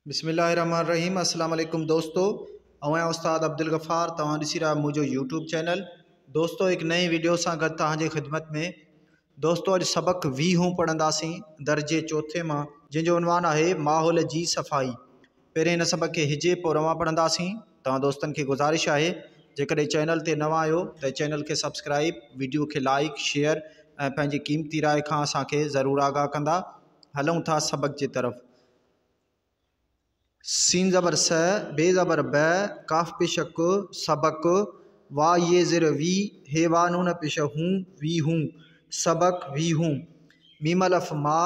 बिस्मिल्लाहिर्रहमानिर्रहीम। अस्सलाम वालेकुम दोस्तों, मैं उस्ताद अब्दुल गफ़ार तव्हां ॾिसी रहा मुझो यूट्यूब चैनल। दोस्तों एक नई वीडियो से गॾु तव्हांजे ख़िदमत में। दोस्तों अॼु सबक 20 पढ़ंदासीं दर्जे चौथे मां, जंहिंजो उनवान आहे माहौल जी सफ़ाई। पहिरें हिन सबक खे हिजे पोइ रवां पढ़ंदासीं। तव्हां दोस्तनि खे गुज़ारिश आहे जेकॾहिं चैनल ते नवां आहियो त चैनल खे सब्सक्राइब, वीडियो खे लाइक, शेयर ऐं पंहिंजी क़ीमती राय खां असांखे ज़रूरु आगाह कंदा। हलूं था सबक जी तरफ़। सीन ज़बर स, बे ज़बर ब, काफ पेशक सबक, वा ये ज़िर वी, हे वानून पेश हूँ वी हूँ, सबक वी हूँ। मीम अलफ मा,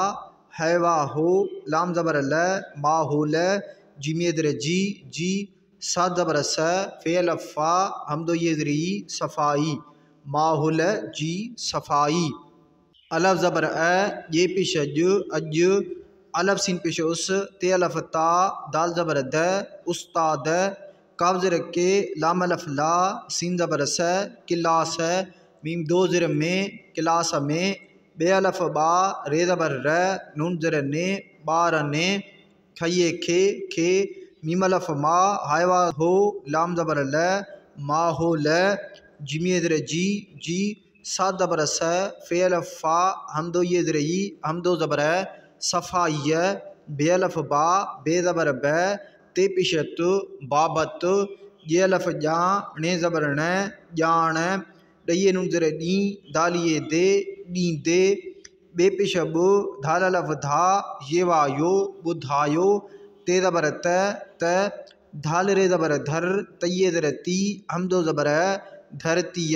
है वा हो, लाम ज़बर ल, मा हो ल, जीम ये ज़िर जी जी, साद ज़बर स, फे अलफ फा, हमदो ये ज़िर ई, सफ़ाई, माहौल जी सफ़ाई। अलफ ज़बर अ, ये पेश अज, अलफ सीन पेश उस, ते अलफ ता, दाल ज़बर द, उस्ताद, काफ ज़िर के, लाम अलफ ला, सीन ज़बर स, किलास, मीम दो ज़िर में, किलास में, बे अलफ बा, रे ज़बर र, नून ज़िर ने, बार ने, खये खे, मीम अलफ मा, हायवा हो, लाम ज़बर ल, मा हो ल, जिमी ज़िर जी, साद ज़बर स, फे अलफ फा, हमदो ये ज़िर ई, हमदो ज़बर सफ़ाई, बे अलफ बा, बे ज़बर ब, ते पिशत, बाबत, ये अलफ जा, ने ज़बर न, जान, डये नून ज़िर डी, दालिये दे, डी दे, बे पिश बु, धाल अलफ धा, ये वायो, बुधायो, ते ज़बर त, धाल रे ज़बर धर, तये ज़िर ती, हमदो ज़बर धरती,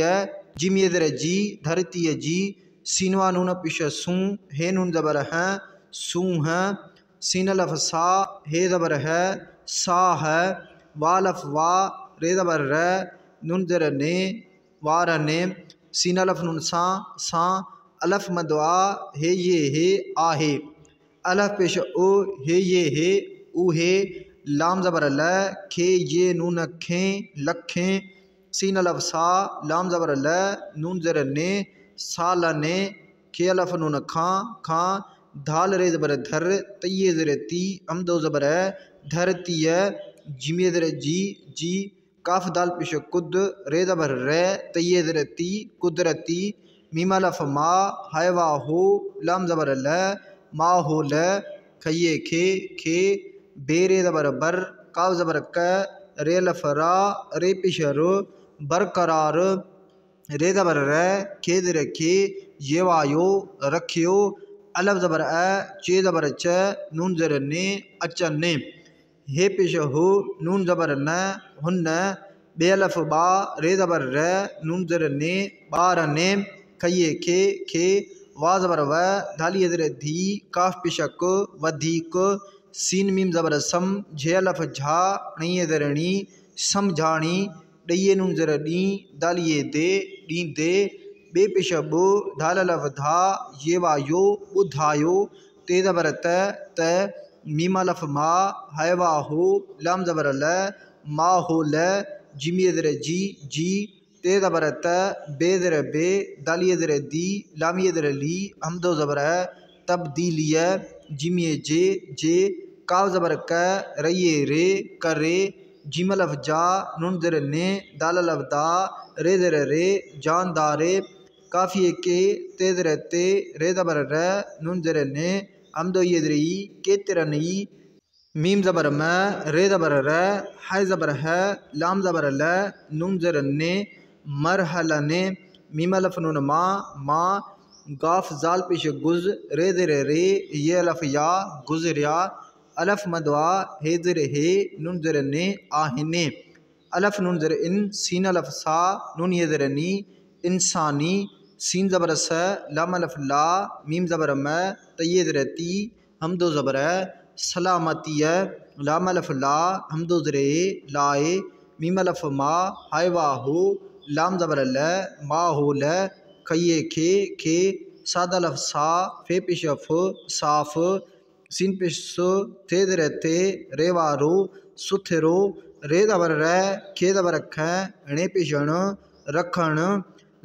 जिम ये ज़िर जी, धरती जी, सीनवा नून पिश सूं, हे नून ज़बर हैं, सूं हैं, सीन अलफ सा, हे ज़बर है, सा है, वालफ वा, रे ज़बर र, नून ज़िर ने, वार ने, सीन अलफ नून सा, अलफ मदवा, हे ये हे, आहे, अलफ पेश ओ, हे ये हे, ऊ हे, लाम ज़बर ल, खे ये नून खें, लखें, सीन अलफ सा, लाम ज़बर ल, नून ज़िर ने, साल ने, खे अलफ नून खां, धाल रे ज़बर धर, तये ज़िर ती, हमदो ज़बर धरती, जिम ये ज़िर जी, काफ दाल पेश कुद, रे ज़बर रे, तये ज़िर ती, कुदरती, मीम अलफ मा, हायवा हो, लाम ज़बर ल, मा हो ल, खये खे, बे रे ज़बर बर, काफ ज़बर क, रे अलफ रा, रे पेश रो, बरकरार, रे ज़बर र, खे ज़िर खे, ये वायो, रखियो, अलफ ज़बर अ, चे ज़बर च, नून ज़िर ने, अचन ने, हे पेश हो, नून ज़बर न, हुन, बे अलफ बा, रे ज़बर र, नून ज़िर ने, बार ने, खये खे, वा ज़बर व, धालिये ज़िर धी, काफ पेशक, वधीक, सीन मीम ज़बर सम, झे अलफ झा, णिये ज़िर णी, समझाणी, डये नून ज़िर डी, दालिये दे, डी दे, बे पेश बु, धाल अलफ धा, ये वायो, बुधायो, ते ज़बर त, मीम अलफ मा, हायवा हो, लाम ज़बर ल, मा हो ल, जिम ये ज़िर जी, ते ज़बर त, बे ज़िर बे, दालिये ज़िर दी, लाम ये ज़िर ली, हमदो ज़बर तब्दीलिय, जिम ये जे, काव ज़बर क, रये रे, करे, जिम अलफ जा, नून ज़िर ने, दाल अलफ दा, रे ज़िर रे, जानदारे, काफिये के, ते ज़िर ते, रे ज़बर र, नून ज़िर ने, हमदो ये ज़िर ई, केतिरन ई, मीम ज़बर म, रे ज़बर र, है ज़बर है, लाम ज़बर ल, नून ज़िर ने, मरहल ने, मीम अलफ नून मा, गाफ जाल पेश गुज, रे ज़िर रे, ये अलफ या, गुजरिया, अलफ मदवा, हे ज़िर हे, नून ज़िर ने, आहिने, अलफ नून ज़िर इन, सीन अलफ सा, नून ये ज़िर नी, इंसानी, सीन ज़बर स, लाम अलफ ला, मीम ज़बर म, तये ज़िर ती, हमदो ज़बर सलामती, लाम अलफ ला, हमदो ज़िर लाए, मीम अलफ मा, हायवा हो, लाम ज़बर ल, मा हो ल, खये खे, साद अलफ सा, फे पेश फ, साफ, सीन पेश सु, थे ज़िर थे, रे वारो, सुथरो, रे ज़बर र, खे ज़बर ख, णे पेश ण, रखण,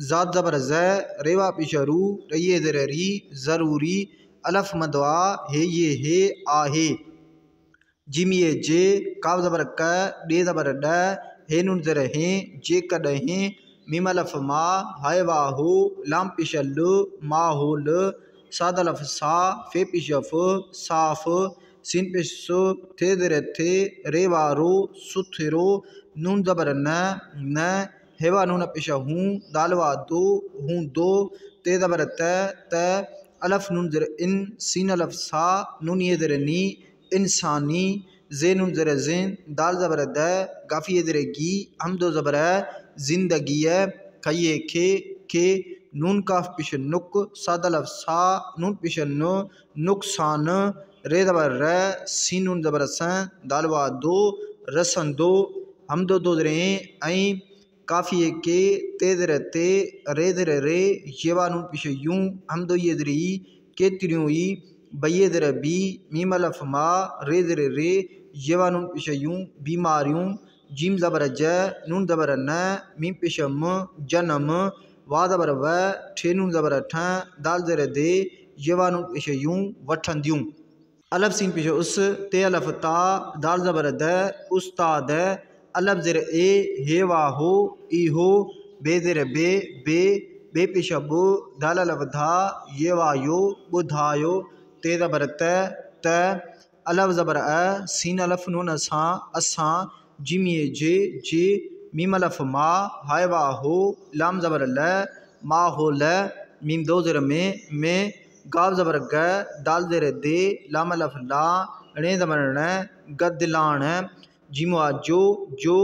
ज़ाद ज़बर ज़, रेवा पेश रू, रये ज़िर री, ज़रूरी, अलफ मदवा, हे ये हे, आहे, जिम ये जे काफ ज़बर क डे ज़बर ड हे नून ज़र हे जे कॾहिं मीम अलफ मा हाय वाहू लाम पेश ल मा हो ल साद अलफ सा फे पेश फ साफ सीन पेश सु थे ज़र थे रे वारो सुथरो नून ज़बर न हेवा नून पेश हूँ दाल वा दो हूँ दो ते ज़बर त अलफ नून ज़र इन सीन अलफ सा नून ये ज़र नी इंसानी ज़े नून ज़र ज़िन दाल ज़बर द गाफ़ी ये ज़र गी हम दो ज़बर ज़िंदगी है खये खे नून काफ पेश नुक साद अलफ सा नून पेश नो नुकसान रे ज़बर र सीन नून ज़बर सन दाल वा दो रसन दो हम दो ज़र ऐं काफ़ी के ते ज़र ते रे ज़र रे येवा नून पेश यूं हम दो ये ज़र के तिरियों बये ज़र बी मीम अलफ मा रे ज़र रे येवा नून पेश यूं बीमारियों जीम ज़बर ज नून ज़बर न मीम पेश म जन्म वा ज़बर व ठे नून ज़बर ठ दाल ज़र दे येवा नून पेश यूं वठंदियूं अलफ सीन पेश उस ते अलफ ता दाल ज़बर द उस्ताद अलफ ज़र ए हे वाहो इहो बे ज़र बे पेश बो दाल अलफ धा ये वायो बुधायो ते ज़बर त अलफ ज़बर सीन अलफ नून असां जिम ये जे मीम अलफ मा हाय वाहो लाम ज़बर ल मा हो ल मीम दो ज़र में गाव ज़बर ग दाल ज़र दे लाम अलफ ला णे ज़बर न गदलान जिमवा जो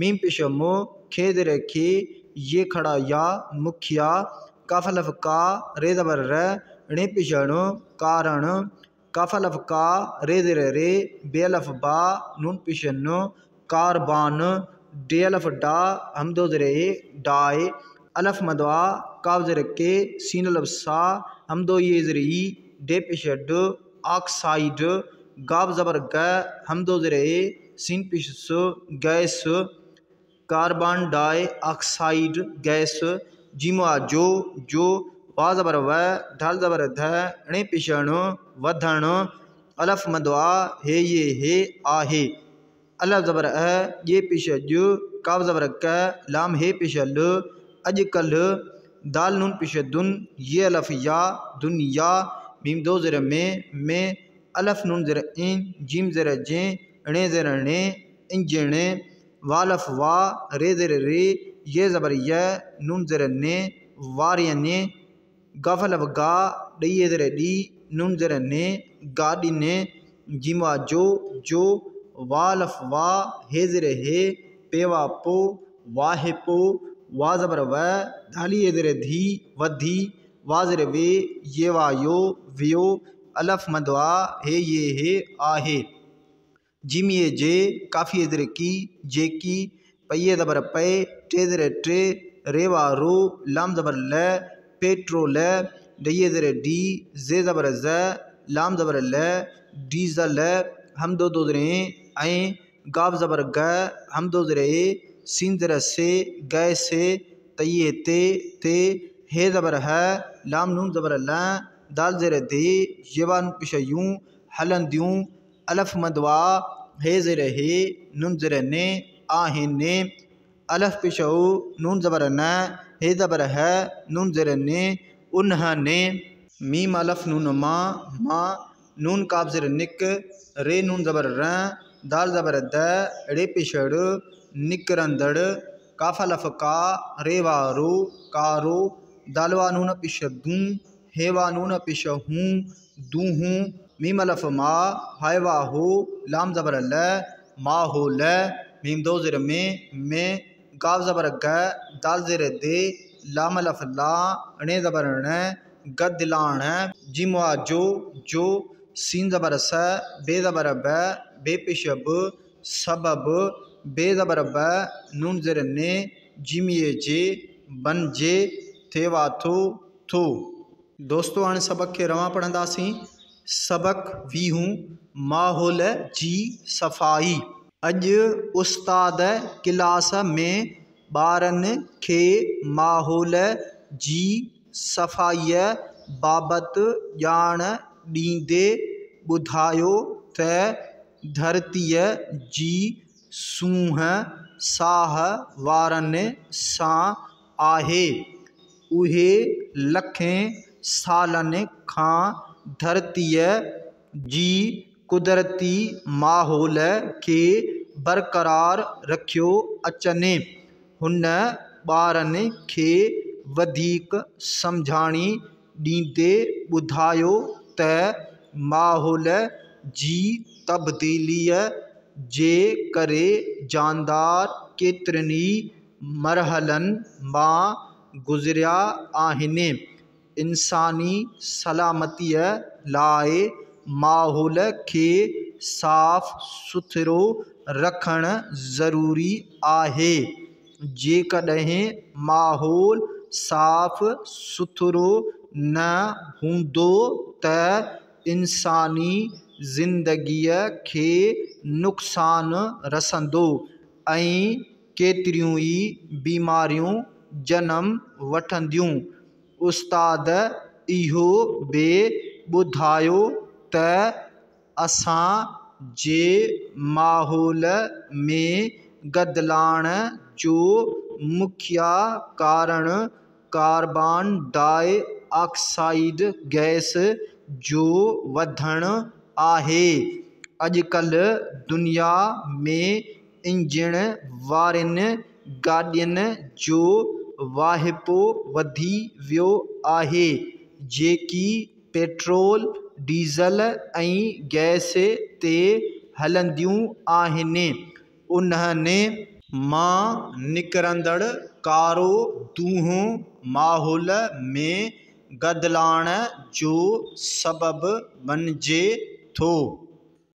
मीम पेश मो खे ज़र खे ये खड़ा या मुखिया काफ अलफ का रे ज़बर र णे पेश ण कारण काफ अलफ का रे ज़र रे बे अलफ बा नून पेश न कारबान डे अलफ डा हम दो ज़र डाए अलफ मदवा काफ ज़र के सीन अलफ सा हम दो ये ज़र डे पेश ड ऑक्साइड गाव ज़बर ग हम दो ज़र सीन पेश स गैस कार्बन डाई ऑक्साइड गैस जिमवा जो वा ज़बर व ढाल ज़बर ध णे पेश ण वधण अलफ मदवा हे ये हे आहे अलफ ज़बर ये पेश ज काफ ज़बर क लाम हे पेश ल अजकल दाल नून पेश दुन ये अलफ या दुनिया मीम दो ज़र में अलफ नून ज़र इन जिम ज़र जे णे ज़र णे इंजण वालफ वा रे ज़र रे ये ज़बर य नून ज़र ने वारियने गफलफ गा डये ज़र डी नून ज़र ने गाड़ी ने जिमवा जो वालफ वा हे ज़र हे पेवा पो वाहे पो वा ज़बर व धाली ये ज़र धी वधी वा ज़र वे ये वायो व्यो अलफ मदवा हे ये हे आहे जिम ये जे काफ़ी ये ज़र की जे की पये ज़बर पे टे ज़र ट्रे रे वारो लाम ज़बर ल पेट्रोल डये ज़र डी जे ज़बर ज लाम ज़बर ल डीजल हम दो ज़र ऐं गाव ज़बर ग हम दो ज़र सीन ज़र से गए से तये ते हे ज़बर है लाम नून ज़बर ल दाल ज़र दे येवा नून पेश यूं हलंदियूं अलफ मदवा हे ज़र हे नून ज़र ने आहे ने अलफ पेश नून ज़बर न हे ज़बर है नून ज़र ने उन्होंने मीम अलफ नून मा नून काफ ज़र निक रे नून ज़बर र दाल ज़बर द रे पेश निकरंदड़ काफ अलफ का रे वारो कारो दालवा नून पेश दूं हेवा नून पेश हूँ दूहूँ मीम अलफ मा हाय वाहो लाम ज़बर ल मा हो ल मीम दो ज़र में गाव ज़बर ग दाल ज़र दे लाम अलफ ला णे ज़बर न गदलान जिमवा जो सीन ज़बर स बे ज़बर ब बे पेश ब सबब बे ज़बर ब नून ज़र ने जिम ये जे बन जे थे वा थो दोस्तों हाणे सबक खे रवां पढ़ंदासीं सबक वी हूँ माहौल जी सफ़ाई अॼु उस्ताद क्लास में ॿारनि खे माहौल जी सफ़ाईअ बाबति ॼाण ॾींदे ॿुधायो त धरतीअ जी सूंहं साह वारनि सां आहे। उहे लखें सालनि खां धरतीअ जी कुदरती माहौल खे बरक़रार रखियो अचनि। हुन ॿारनि खे वधीक सम्झाणी ॾींदे ॿुधायो त माहौल जी तब्दीलीअ जे करे जानदार केतिरनि ई मरहलनि मां गुज़रिया आहिनि। इंसानी सलामतीअ लाइ माहौल खे साफ़ सुथरो रखणु ज़रूरी आहे। जेकॾहिं माहौल साफ़ सुथरो न हूंदो त इंसानी ज़िंदगीअ खे नुक़सानु रसंदो ऐं केतिरियूं ई बीमारियूं जनमु वठंदियूं। उस्ताद इहो बि ॿुधायो त असां जे माहौल में गदिलाण जो मुख्य कारण कार्बन डाइऑक्साइड गैस जो वधणु आहे। अॼुकल्ह दुनिया में इंजण वारनि गाॾियुनि जो वाहिपो वधी वियो आहे, जेकी पेट्रोल डीज़ल ऐं गैस ते हलंदियूं आहिनि। उन्हनि मां निकिरंदड़ कारो धुओं माहौल में गदिलाण जो सबबु बणिजे थो।